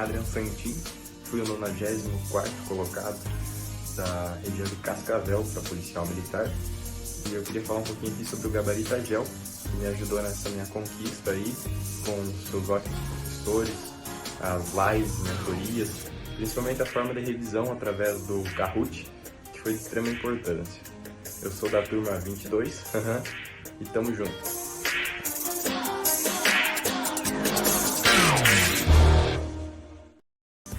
Adrian Santin, fui o 94º colocado da região de Cascavel para policial militar. E eu queria falar um pouquinho aqui sobre o Gabarito Agel, que me ajudou nessa minha conquista aí, com seus ótimos professores, as lives, mentorias, principalmente a forma de revisão através do Kahoot, que foi de extrema importância. Eu sou da turma 22 e tamo junto.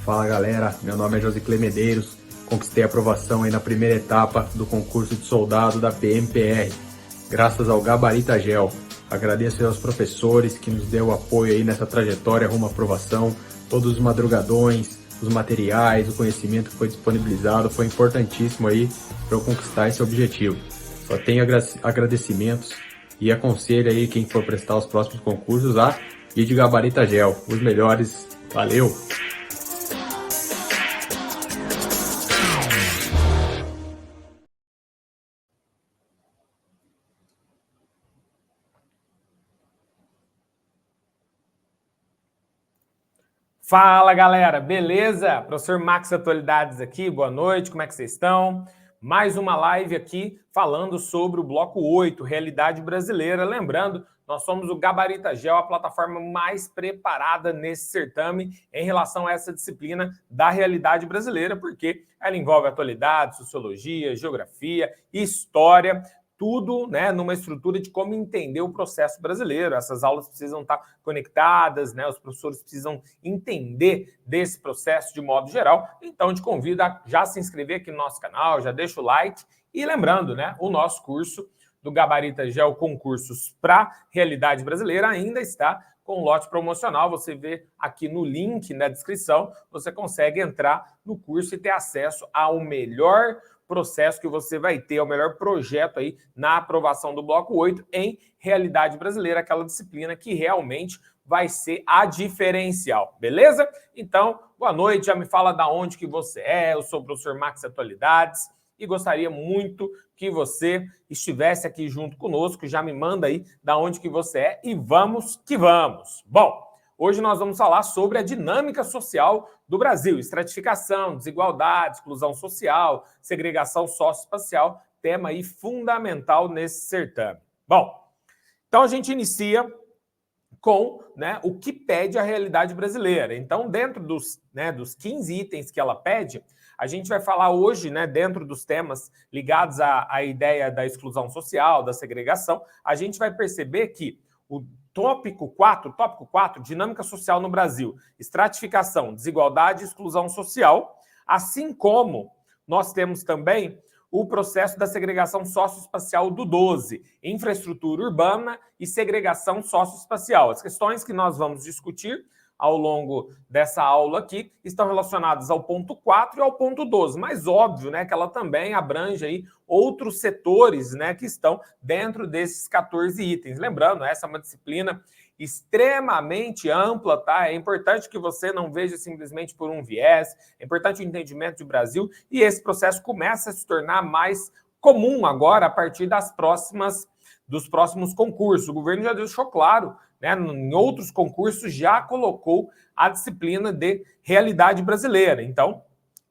Fala galera, meu nome é Josiclé Medeiros, conquistei a aprovação aí na primeira etapa do concurso de soldado da PMPR, graças ao Gabarito Agel. Agradeço aos professores que nos deu apoio aí nessa trajetória rumo à aprovação, todos os madrugadões, os materiais, o conhecimento que foi disponibilizado, foi importantíssimo aí para eu conquistar esse objetivo. Só tenho agradecimentos e aconselho aí quem for prestar os próximos concursos a ir de Gabarito Agel, os melhores. Valeu! Fala galera, beleza? Professor Max Atualidades aqui, boa noite, como é que vocês estão? Mais uma live aqui falando sobre o bloco 8, Realidade Brasileira. Lembrando, nós somos o Gabarito Agel, a plataforma mais preparada nesse certame em relação a essa disciplina da realidade brasileira, porque ela envolve atualidade, sociologia, geografia, história, tudo, né, numa estrutura de como entender o processo brasileiro. Essas aulas precisam estar conectadas, né, os professores precisam entender desse processo de modo geral. Então, te convido a já se inscrever aqui no nosso canal, já deixa o like. E lembrando, né, o nosso curso do Gabarito Agel Concursos para Realidade Brasileira ainda está com lote promocional. Você vê aqui no link na descrição, você consegue entrar no curso e ter acesso ao melhor processo que você vai ter, o melhor projeto aí na aprovação do bloco 8 em Realidade Brasileira, aquela disciplina que realmente vai ser a diferencial, beleza? Então, boa noite, já me fala da onde que você é, eu sou o professor Max Atualidades e gostaria muito que você estivesse aqui junto conosco, já me manda aí da onde que você é e vamos que vamos. Bom, hoje nós vamos falar sobre a dinâmica social do Brasil, estratificação, desigualdade, exclusão social, segregação socioespacial, tema aí fundamental nesse certame. Bom, então a gente inicia com, né, o que pede a realidade brasileira. Então, dentro dos 15 itens que ela pede, a gente vai falar hoje, né, dentro dos temas ligados à ideia da exclusão social, da segregação, a gente vai perceber que o tópico 4, dinâmica social no Brasil, estratificação, desigualdade e exclusão social, assim como nós temos também o processo da segregação socioespacial do 12, infraestrutura urbana e segregação socioespacial. As questões que nós vamos discutir ao longo dessa aula aqui estão relacionadas ao ponto 4 e ao ponto 12, mas óbvio, né, que ela também abrange aí outros setores, né, que estão dentro desses 14 itens. Lembrando, essa é uma disciplina extremamente ampla, tá? É importante que você não veja simplesmente por um viés, é importante o entendimento de Brasil e esse processo começa a se tornar mais comum agora a partir dos próximos concursos. O governo já deixou claro, né, em outros concursos já colocou a disciplina de realidade brasileira. Então,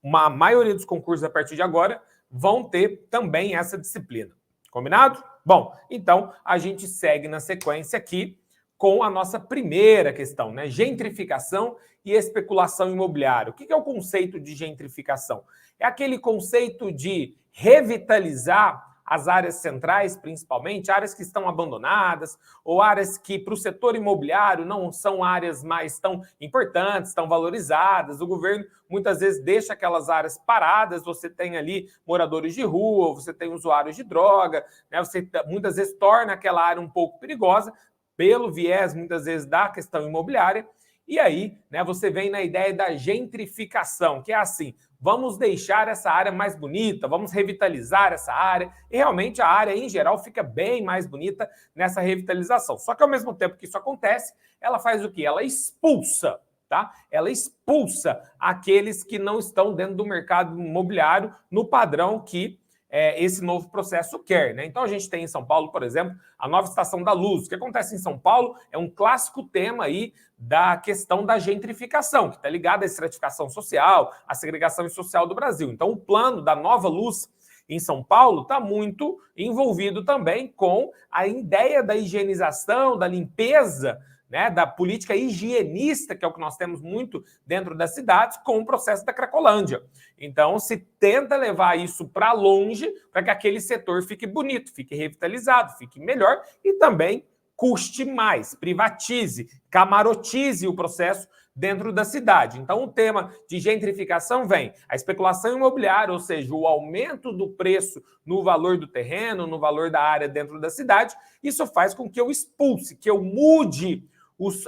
uma maioria dos concursos a partir de agora vão ter também essa disciplina. Combinado? Bom, então a gente segue na sequência aqui com a nossa primeira questão, né? Gentrificação e especulação imobiliária. O que é o conceito de gentrificação? É aquele conceito de revitalizar as áreas centrais, principalmente, áreas que estão abandonadas, ou áreas que, para o setor imobiliário, não são áreas mais tão importantes, tão valorizadas. O governo, muitas vezes, deixa aquelas áreas paradas, você tem ali moradores de rua, você tem usuários de droga, né? Você, muitas vezes, torna aquela área um pouco perigosa, pelo viés, muitas vezes, da questão imobiliária. E aí, né, você vem na ideia da gentrificação, que é assim, vamos deixar essa área mais bonita, vamos revitalizar essa área, e realmente a área, em geral, fica bem mais bonita nessa revitalização. Só que, ao mesmo tempo que isso acontece, ela faz o quê? Ela expulsa, tá? Ela expulsa aqueles que não estão dentro do mercado imobiliário no padrão que esse novo processo quer, né? Então a gente tem em São Paulo, por exemplo, a nova Estação da Luz. O que acontece em São Paulo é um clássico tema aí da questão da gentrificação, que está ligada à estratificação social, à segregação social do Brasil. Então o plano da nova luz em São Paulo está muito envolvido também com a ideia da higienização, da limpeza, né, da política higienista, que é o que nós temos muito dentro das cidades, com o processo da Cracolândia. Então, se tenta levar isso para longe, para que aquele setor fique bonito, fique revitalizado, fique melhor e também custe mais, privatize, camarotize o processo dentro da cidade. Então, o tema de gentrificação vem a especulação imobiliária, ou seja, o aumento do preço no valor do terreno, no valor da área dentro da cidade. Isso faz com que eu expulse, que eu mude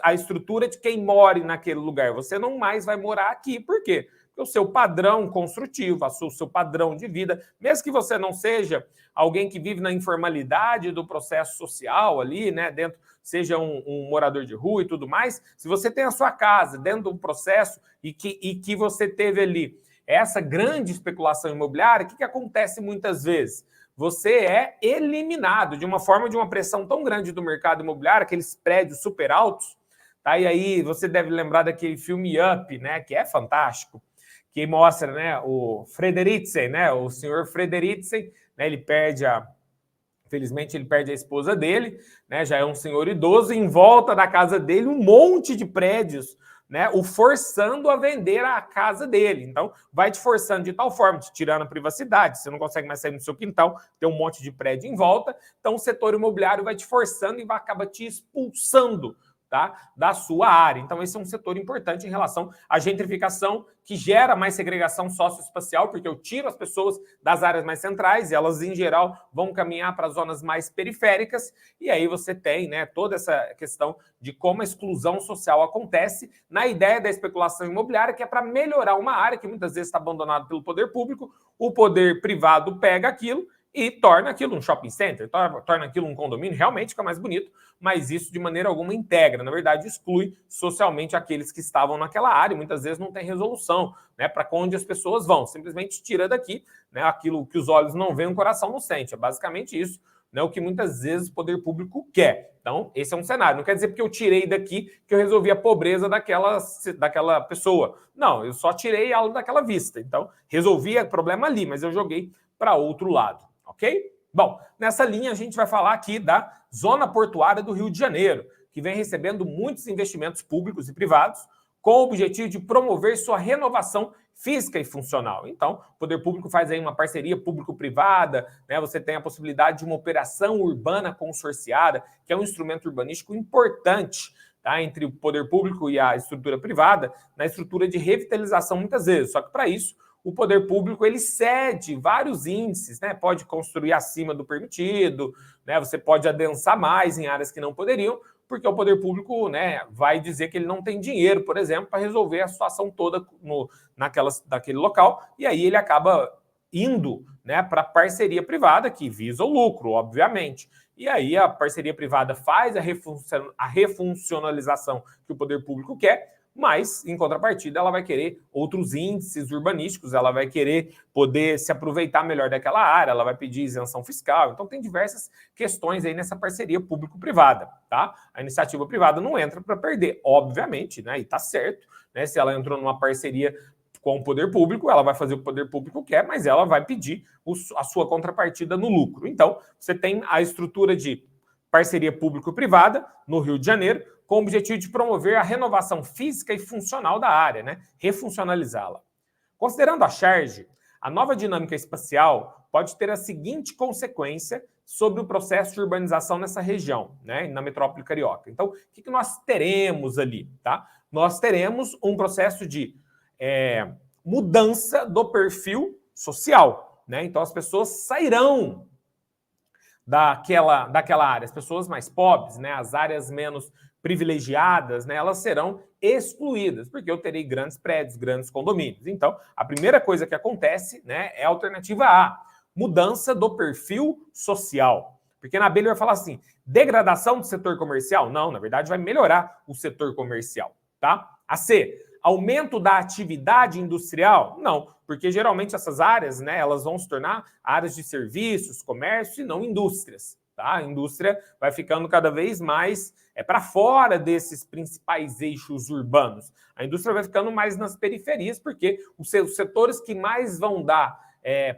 a estrutura de quem mora naquele lugar. Você não mais vai morar aqui. Por quê? Porque o seu padrão construtivo, o seu padrão de vida, mesmo que você não seja alguém que vive na informalidade do processo social ali, né, dentro, seja um morador de rua e tudo mais, se você tem a sua casa dentro do processo e que você teve ali essa grande especulação imobiliária, o que acontece muitas vezes? Você é eliminado de uma forma de uma pressão tão grande do mercado imobiliário, aqueles prédios super altos, tá? E aí você deve lembrar daquele filme Up, né, que é fantástico, que mostra, né, o Frederiksen, né, o senhor Frederiksen, né, infelizmente ele perde a esposa dele, né, já é um senhor idoso, e em volta da casa dele um monte de prédios, né, o forçando a vender a casa dele. Então, vai te forçando de tal forma, te tirando a privacidade, você não consegue mais sair no seu quintal, tem um monte de prédio em volta, então o setor imobiliário vai te forçando e acaba te expulsando, tá, da sua área. Então, esse é um setor importante em relação à gentrificação, que gera mais segregação socioespacial, porque eu tiro as pessoas das áreas mais centrais e elas, em geral, vão caminhar para as zonas mais periféricas, e aí você tem, né, toda essa questão de como a exclusão social acontece na ideia da especulação imobiliária, que é para melhorar uma área que muitas vezes está abandonada pelo poder público, o poder privado pega aquilo e torna aquilo um shopping center, torna aquilo um condomínio, realmente fica mais bonito, mas isso de maneira alguma integra, na verdade exclui socialmente aqueles que estavam naquela área, e muitas vezes não tem resolução, né, para onde as pessoas vão, simplesmente tira daqui, né, aquilo que os olhos não veem, o coração não sente, é basicamente isso, né, o que muitas vezes o poder público quer. Então, esse é um cenário, não quer dizer porque eu tirei daqui que eu resolvi a pobreza daquela pessoa, não, eu só tirei ela daquela vista, então resolvi o problema ali, mas eu joguei para outro lado. Ok? Bom, nessa linha a gente vai falar aqui da Zona Portuária do Rio de Janeiro, que vem recebendo muitos investimentos públicos e privados com o objetivo de promover sua renovação física e funcional. Então, o poder público faz aí uma parceria público-privada, né? Você tem a possibilidade de uma operação urbana consorciada, que é um instrumento urbanístico importante, tá, entre o poder público e a estrutura privada, na estrutura de revitalização muitas vezes. Só que para isso, o poder público ele cede vários índices, né? Pode construir acima do permitido, né? Você pode adensar mais em áreas que não poderiam, porque o poder público, né, vai dizer que ele não tem dinheiro, por exemplo, para resolver a situação toda daquele local, e aí ele acaba indo, né, para a parceria privada, que visa o lucro, obviamente. E aí a parceria privada faz a refuncionalização que o poder público quer, mas, em contrapartida, ela vai querer outros índices urbanísticos, ela vai querer poder se aproveitar melhor daquela área, ela vai pedir isenção fiscal. Então, tem diversas questões aí nessa parceria público-privada, tá? A iniciativa privada não entra para perder, obviamente, né? E tá certo, né? Se ela entrou numa parceria com o poder público, ela vai fazer o que o poder público quer, mas ela vai pedir a sua contrapartida no lucro. Então, você tem a estrutura de parceria público-privada no Rio de Janeiro, com o objetivo de promover a renovação física e funcional da área, né? Refuncionalizá-la. Considerando a charge, a nova dinâmica espacial pode ter a seguinte consequência sobre o processo de urbanização nessa região, né? Na metrópole carioca. Então, o que nós teremos ali, tá? Nós teremos um processo de mudança do perfil social, né? Então, as pessoas sairão daquela área, as pessoas mais pobres, né? As áreas menos privilegiadas, né, elas serão excluídas, porque eu terei grandes prédios, grandes condomínios. Então, a primeira coisa que acontece, né, é a alternativa A, mudança do perfil social. Porque na B ele vai falar assim, degradação do setor comercial? Não, na verdade vai melhorar o setor comercial, tá? A C, aumento da atividade industrial? Não, Porque geralmente essas áreas, né, elas vão se tornar áreas de serviços, comércio e não indústrias. Tá? A indústria vai ficando cada vez mais para fora desses principais eixos urbanos. A indústria vai ficando mais nas periferias, porque os setores que mais vão dar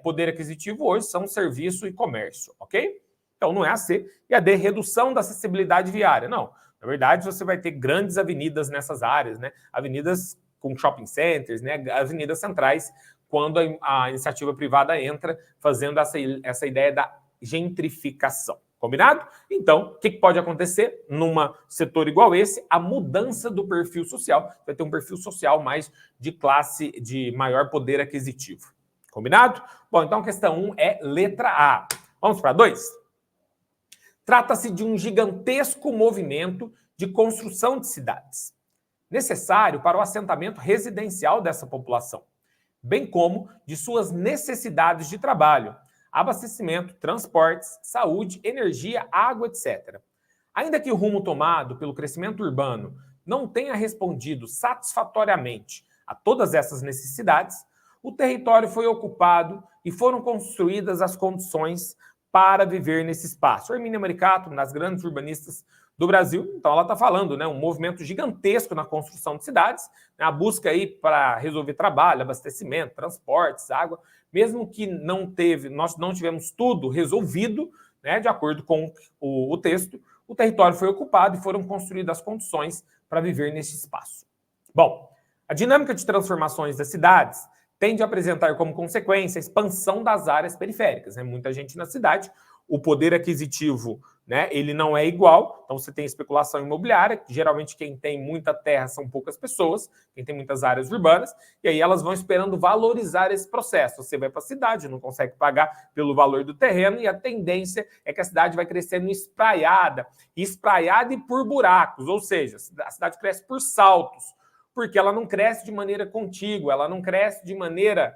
poder aquisitivo hoje são serviço e comércio, ok? Então não é a C. E a D, redução da acessibilidade viária. Não, na verdade você vai ter grandes avenidas nessas áreas, né? Avenidas com shopping centers, né? Avenidas centrais, quando a iniciativa privada entra fazendo essa ideia da gentrificação. Combinado? Então, o que pode acontecer num setor igual esse? A mudança do perfil social. Vai ter um perfil social mais de classe de maior poder aquisitivo. Combinado? Bom, então a questão 1 é letra A. Vamos para 2? Trata-se de um gigantesco movimento de construção de cidades, necessário para o assentamento residencial dessa população, bem como de suas necessidades de trabalho, abastecimento, transportes, saúde, energia, água, etc. Ainda que o rumo tomado pelo crescimento urbano não tenha respondido satisfatoriamente a todas essas necessidades, o território foi ocupado e foram construídas as condições para viver nesse espaço. A Hermínia Maricato, nas grandes urbanistas do Brasil, então ela está falando, né, um movimento gigantesco na construção de cidades, né, a busca aí para resolver trabalho, abastecimento, transportes, água, mesmo que nós não tivemos tudo resolvido, né, de acordo com o texto, o território foi ocupado e foram construídas as condições para viver nesse espaço. Bom, a dinâmica de transformações das cidades tende a apresentar como consequência a expansão das áreas periféricas. Né? Muita gente na cidade, o poder aquisitivo, né, ele não é igual, então você tem especulação imobiliária, que geralmente quem tem muita terra são poucas pessoas, quem tem muitas áreas urbanas, e aí elas vão esperando valorizar esse processo. Você vai para a cidade, não consegue pagar pelo valor do terreno, e a tendência é que a cidade vai crescendo espraiada e por buracos, ou seja, a cidade cresce por saltos, porque ela não cresce de maneira contígua, ela não cresce de maneira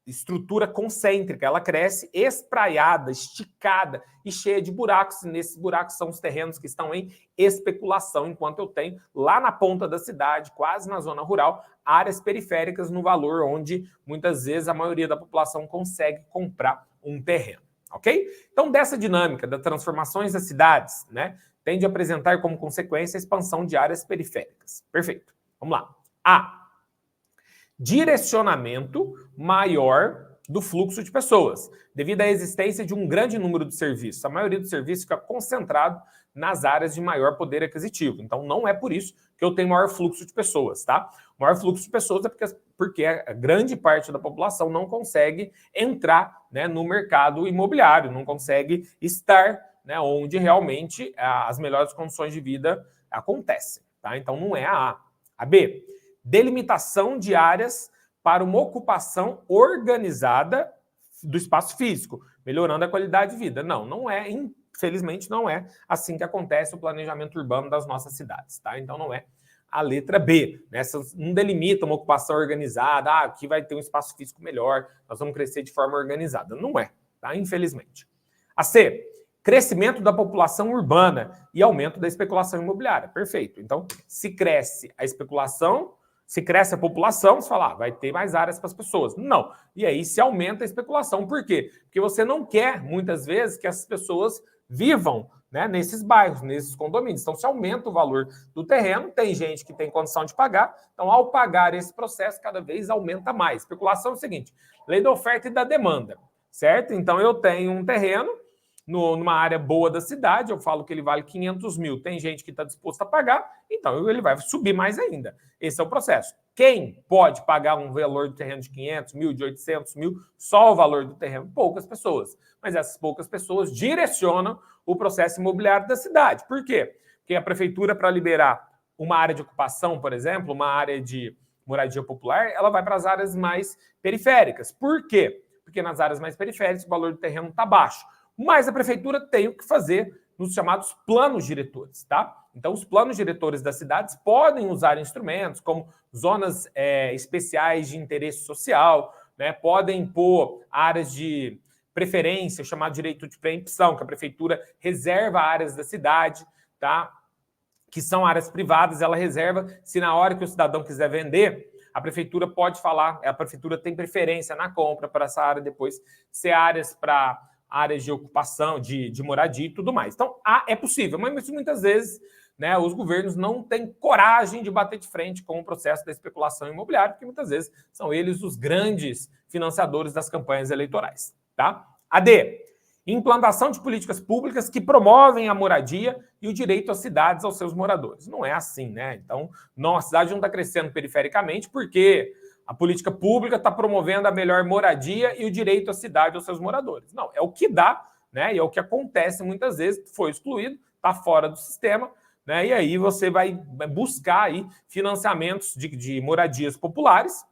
estrutura concêntrica, ela cresce espraiada, esticada e cheia de buracos, e nesses buracos são os terrenos que estão em especulação, enquanto eu tenho lá na ponta da cidade, quase na zona rural, áreas periféricas no valor onde muitas vezes a maioria da população consegue comprar um terreno, ok? Então, dessa dinâmica das transformações das cidades, né, tende a apresentar como consequência a expansão de áreas periféricas. Perfeito. Vamos lá. A. Direcionamento maior do fluxo de pessoas, devido à existência de um grande número de serviços. A maioria dos serviços fica concentrado nas áreas de maior poder aquisitivo. Então, não é por isso que eu tenho maior fluxo de pessoas, tá? O maior fluxo de pessoas é porque a grande parte da população não consegue entrar, né, no mercado imobiliário, não consegue estar, né, onde realmente as melhores condições de vida acontecem, tá? Então, não é a A. A B, delimitação de áreas para uma ocupação organizada do espaço físico, melhorando a qualidade de vida. Não é, infelizmente, não é assim que acontece o planejamento urbano das nossas cidades, tá? Então, não é a letra B, né? Não delimita uma ocupação organizada, aqui vai ter um espaço físico melhor, nós vamos crescer de forma organizada. Não é, tá? Infelizmente. A C, crescimento da população urbana e aumento da especulação imobiliária. Perfeito. Então, se cresce a especulação, se cresce a população, você fala, vai ter mais áreas para as pessoas. Não. E aí se aumenta a especulação. Por quê? Porque você não quer, muitas vezes, que essas pessoas vivam, né, nesses bairros, nesses condomínios. Então, se aumenta o valor do terreno, tem gente que tem condição de pagar. Então, ao pagar esse processo, cada vez aumenta mais. Especulação é o seguinte, lei da oferta e da demanda, certo? Então, eu tenho um terreno numa área boa da cidade, eu falo que ele vale 500 mil, tem gente que está disposta a pagar, então ele vai subir mais ainda. Esse é o processo. Quem pode pagar um valor do terreno de 500 mil, de 800 mil, só o valor do terreno? Poucas pessoas. Mas essas poucas pessoas direcionam o processo imobiliário da cidade. Por quê? Porque a prefeitura, para liberar uma área de ocupação, por exemplo, uma área de moradia popular, ela vai para as áreas mais periféricas. Por quê? Porque nas áreas mais periféricas o valor do terreno está baixo. Mas a prefeitura tem o que fazer nos chamados planos diretores, tá? Então, os planos diretores das cidades podem usar instrumentos como zonas especiais de interesse social, né? Podem impor áreas de preferência, chamado direito de preempção, que a prefeitura reserva áreas da cidade, tá? Que são áreas privadas, ela reserva, se na hora que o cidadão quiser vender, a prefeitura pode falar, a prefeitura tem preferência na compra para essa área depois ser áreas para áreas de ocupação, de moradia e tudo mais. Então, é possível, mas muitas vezes, né, os governos não têm coragem de bater de frente com o processo da especulação imobiliária, porque muitas vezes são eles os grandes financiadores das campanhas eleitorais. Tá? A D, implantação de políticas públicas que promovem a moradia e o direito às cidades aos seus moradores. Não é assim, né? Então, não, a cidade não está crescendo perifericamente porque a política pública está promovendo a melhor moradia e o direito à cidade aos seus moradores. Não, é o que dá, né? E é o que acontece muitas vezes, foi excluído, está fora do sistema, né? E aí você vai buscar aí financiamentos de moradias populares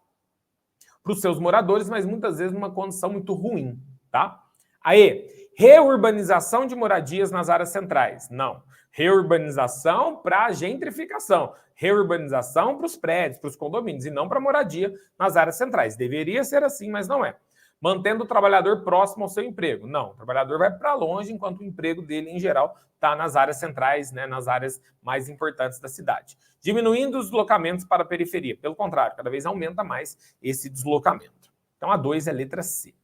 para os seus moradores, mas muitas vezes numa condição muito ruim, tá? Aí, reurbanização de moradias nas áreas centrais. Não. Reurbanização para gentrificação. Reurbanização para os prédios, para os condomínios, e não para moradia nas áreas centrais. Deveria ser assim, mas não é. Mantendo o trabalhador próximo ao seu emprego. Não, o trabalhador vai para longe, enquanto o emprego dele, em geral, está nas áreas centrais, né, nas áreas mais importantes da cidade. Diminuindo os deslocamentos para a periferia. Pelo contrário, cada vez aumenta mais esse deslocamento. Então, a 2 é a letra C.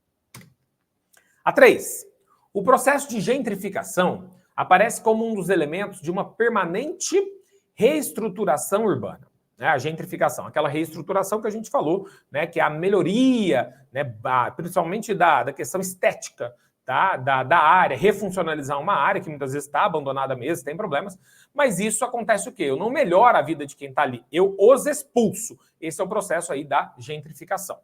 A 3. O processo de gentrificação aparece como um dos elementos de uma permanente reestruturação urbana. Né? A gentrificação, aquela reestruturação que a gente falou, né? Que é a melhoria, né? Principalmente da questão estética, tá? da área, refuncionalizar uma área que muitas vezes está abandonada mesmo, tem problemas, mas isso acontece o quê? Eu não melhoro a vida de quem está ali, eu os expulso. Esse é o processo aí da gentrificação.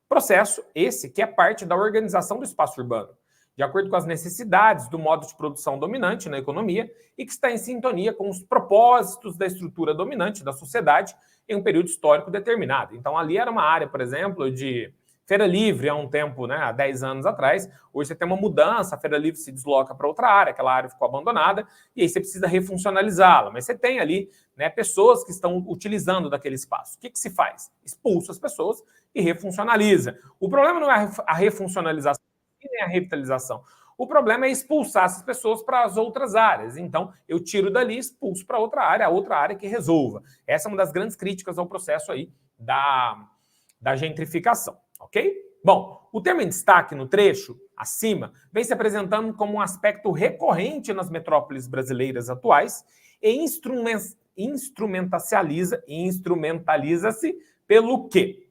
Processo esse que é parte da organização do espaço urbano, de acordo com as necessidades do modo de produção dominante na economia e que está em sintonia com os propósitos da estrutura dominante da sociedade em um período histórico determinado. Então, ali era uma área, por exemplo, de feira livre há um tempo, né, há 10 anos atrás. Hoje você tem uma mudança, a feira livre se desloca para outra área, aquela área ficou abandonada, e aí você precisa refuncionalizá-la. Mas você tem ali, né, pessoas que estão utilizando daquele espaço. O que se faz? Expulsa as pessoas e refuncionaliza. O problema não é a refuncionalização e nem a revitalização. O problema é expulsar essas pessoas para as outras áreas. Então, eu tiro dali e expulso para outra área, a outra área que resolva. Essa é uma das grandes críticas ao processo aí da gentrificação, ok? Bom, o termo em destaque no trecho acima vem se apresentando como um aspecto recorrente nas metrópoles brasileiras atuais e instrumentaliza-se pelo quê?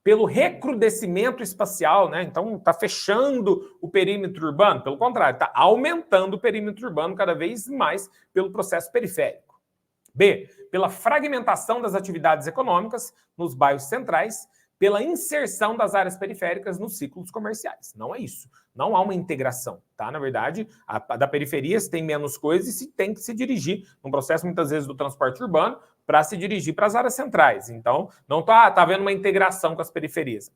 Pelo recrudescimento espacial, né? Então, está fechando o perímetro urbano. Pelo contrário, está aumentando o perímetro urbano cada vez mais pelo processo periférico. B, pela fragmentação das atividades econômicas nos bairros centrais, pela inserção das áreas periféricas nos ciclos comerciais. Não é isso. Não há uma integração, tá? Na verdade, da periferia se tem menos coisas e se tem que se dirigir num processo, muitas vezes, do transporte urbano para se dirigir para as áreas centrais. Então, não está havendo uma integração com as periferias.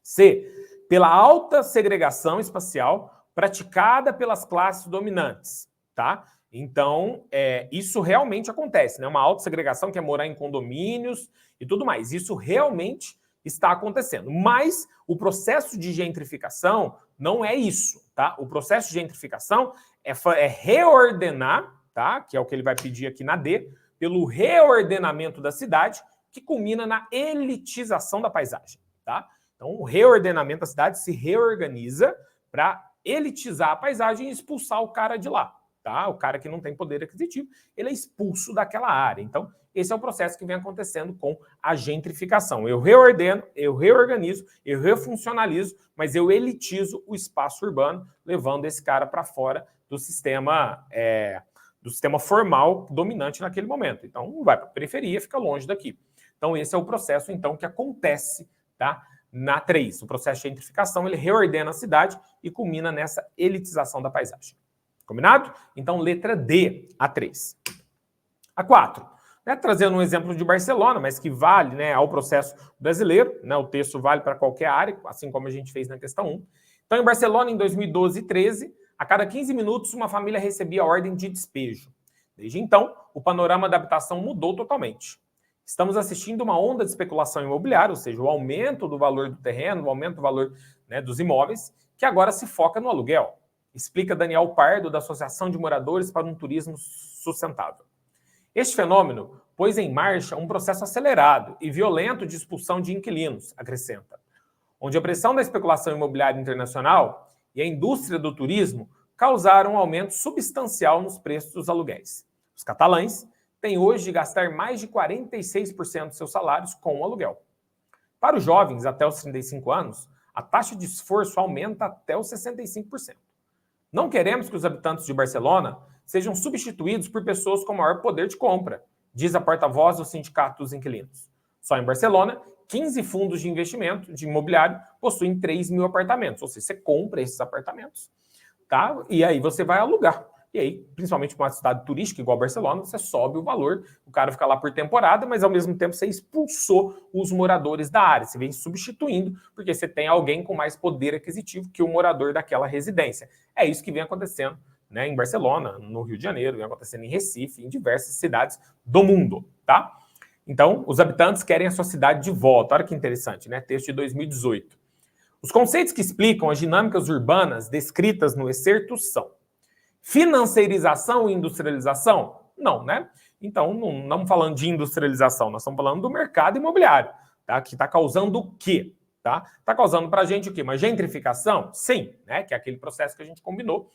C, pela alta segregação espacial praticada pelas classes dominantes, tá? Então, isso realmente acontece, né? Uma alta segregação que é morar em condomínios e tudo mais. Isso realmente está acontecendo. Mas o processo de gentrificação não é isso, tá? O processo de gentrificação é reordenar, tá? Que é o que ele vai pedir aqui na D, pelo reordenamento da cidade, que culmina na elitização da paisagem, tá? Então, o reordenamento da cidade se reorganiza para elitizar a paisagem e expulsar o cara de lá, tá? O cara que não tem poder aquisitivo, ele é expulso daquela área. Então, esse é o processo que vem acontecendo com a gentrificação. Eu reordeno, eu reorganizo, eu refuncionalizo, mas eu elitizo o espaço urbano, levando esse cara para fora do sistema formal dominante naquele momento. Então, vai para a periferia, fica longe daqui. Então, esse é o processo, então, que acontece, tá? Na 3. O processo de gentrificação, ele reordena a cidade e culmina nessa elitização da paisagem. Combinado? Então, letra D, a 3. A 4. Né, trazendo um exemplo de Barcelona, mas que vale, né, ao processo brasileiro, né, o texto vale para qualquer área, assim como a gente fez na questão 1. Então, em Barcelona, em 2012 e 2013, a cada 15 minutos, uma família recebia ordem de despejo. Desde então, o panorama da habitação mudou totalmente. Estamos assistindo uma onda de especulação imobiliária, ou seja, o aumento do valor do terreno, o aumento do valor, né, dos imóveis, que agora se foca no aluguel. Explica Daniel Pardo, da Associação de Moradores para um Turismo Sustentável. Este fenômeno pôs em marcha um processo acelerado e violento de expulsão de inquilinos, acrescenta, onde a pressão da especulação imobiliária internacional e a indústria do turismo causaram um aumento substancial nos preços dos aluguéis. Os catalães têm hoje de gastar mais de 46% de seus salários com o aluguel. Para os jovens até os 35 anos, a taxa de esforço aumenta até os 65%. Não queremos que os habitantes de Barcelona sejam substituídos por pessoas com maior poder de compra, diz a porta-voz do Sindicato dos Inquilinos. Só em Barcelona, 15 fundos de investimento de imobiliário possuem 3 mil apartamentos. Ou seja, você compra esses apartamentos, tá? E aí você vai alugar. E aí, principalmente para uma cidade turística igual Barcelona, você sobe o valor, o cara fica lá por temporada, mas ao mesmo tempo você expulsou os moradores da área. Você vem substituindo, porque você tem alguém com mais poder aquisitivo que o morador daquela residência. É isso que vem acontecendo, né, em Barcelona, no Rio de Janeiro, vem acontecendo em Recife, em diversas cidades do mundo, tá? Então, os habitantes querem a sua cidade de volta. Olha que interessante, né? Texto de 2018. Os conceitos que explicam as dinâmicas urbanas descritas no excerto são financeirização e industrialização? Não, né? Então, não estamos falando de industrialização, nós estamos falando do mercado imobiliário, tá? Que está causando o quê? Tá? Está causando para a gente o quê? Uma gentrificação? Sim, né? Que é aquele processo que a gente combinou,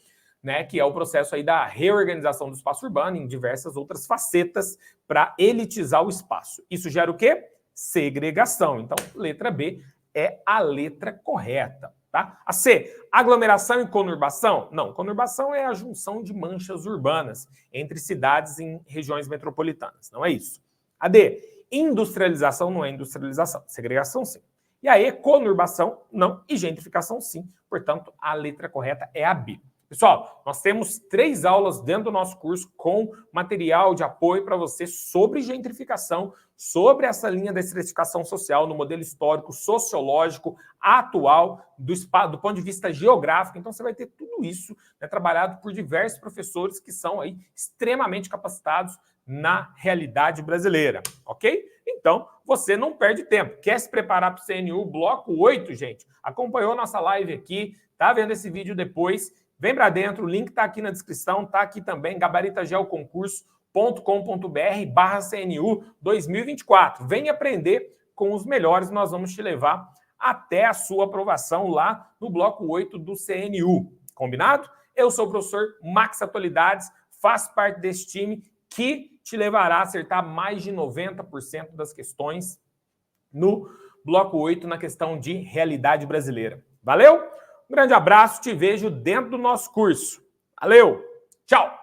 né, que é o processo aí da reorganização do espaço urbano em diversas outras facetas para elitizar o espaço. Isso gera o quê? Segregação. Então, letra B é a letra correta, tá? A C, aglomeração e conurbação? Não, conurbação é a junção de manchas urbanas entre cidades em regiões metropolitanas, não é isso. A D, industrialização não é industrialização, segregação sim. E a E, conurbação não e gentrificação sim. Portanto, a letra correta é a B. Pessoal, nós temos 3 aulas dentro do nosso curso com material de apoio para você sobre gentrificação, sobre essa linha da estratificação social no modelo histórico, sociológico, atual, do ponto de vista geográfico. Então, você vai ter tudo isso, né, trabalhado por diversos professores que são aí extremamente capacitados na realidade brasileira, ok? Então, você não perde tempo. Quer se preparar para o CNU Bloco 8, gente? Acompanhou nossa live aqui, tá vendo esse vídeo depois? Vem para dentro, o link está aqui na descrição, está aqui também, gabaritageoconcurso.com.br/CNU 2024. Vem aprender com os melhores, nós vamos te levar até a sua aprovação lá no Bloco 8 do CNU. Combinado? Eu sou o professor Max Atualidades, faço parte desse time que te levará a acertar mais de 90% das questões no Bloco 8 na questão de realidade brasileira. Valeu? Um grande abraço, te vejo dentro do nosso curso. Valeu, tchau!